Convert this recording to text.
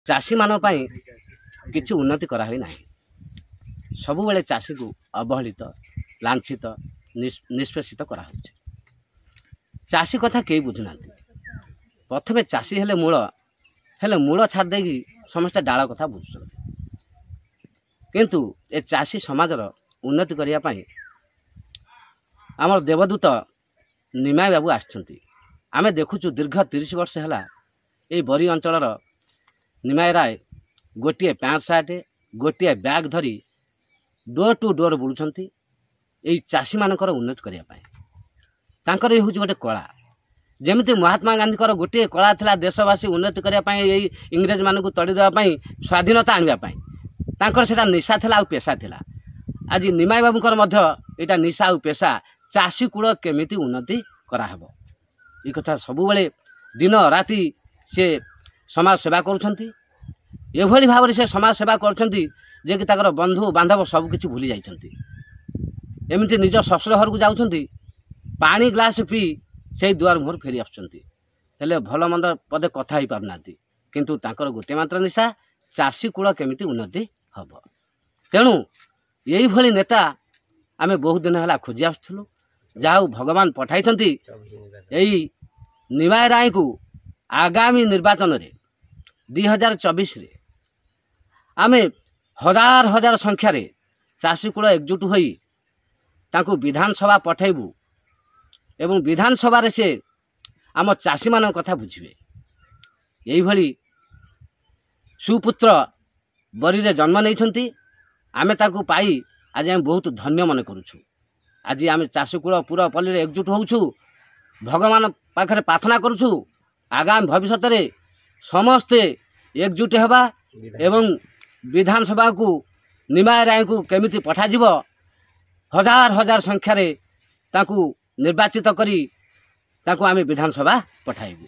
चाषी मान किसी उन्नति कराई ना सबु बेले चाषी को अवहेलित लांछित निष्पेषित करा चाषी कथा कई बुझुना प्रथमे चाषी हेले मूल छाड़ देगी समस्ते डाल कथा बुझुं किंतु ए चाषी समाजर उन्नति करने आमर देवदूत निमाय बाबू आमे देखुचु दीर्घ 30 वर्ष है ये बरी अंचल निमाय राय गोटे पैंट सार्ट गोटे बैग धरी डोर टू डोर बुलूं यही चाषी मानकर उन्नति करने ये हूँ गोटे कला जमी महात्मा गांधी गोटे कला था देशवासी उन्नति करने इंग्रेज मान तड़ी देवाई स्वाधीनता आने से निशा था पेशा था आज निमाय बाबूकर यहाँ निशा आ पेशा चाषी कूल केमिति उन्नति कराहब ये कथा सब बेले दिन राति से समाज सेवा करुँच भाव से समाज सेवा कर बंधु बांधव सबकि भूली जामती निज शशुर घर को जाऊँच पानी ग्लास पी से दुआर मुहर फेरी आसुँच भल मंद पदे कथा ही पारना किंतु तांकर गोटे मात्र निशा चाषी कूल केमिति उन्नति हम तेणु यही भली नेता आमे बहुत दिन है खोजी आसुलु जहाँ भगवान पठाई यही निमाय राय को आगामी निर्वाचन रे 2024 रे आमे हजार हजार संख्यार चाषी कूल एकजुट होई तांको विधानसभा पठाइबू एवं विधानसभा से आम चाषी मान कथा बुझे यही भली सुपुत्र बरी रे जन्म नहीं आमे ताको पाई आज आम बहुत धन्य मन करुछु आज आम चाषी कूल पूरा पल्ली रे एकजुट होउछु भगवान पाखरे प्रार्थना करुछु आगामी भविष्य रे समस्ते एकजुट हेबा एवं विधानसभा को निमाय राय को केमिति पठा जिवो हजार हजार संख्यार ताकू निर्वाचित करी ताकू आमे विधानसभा पठाइबू।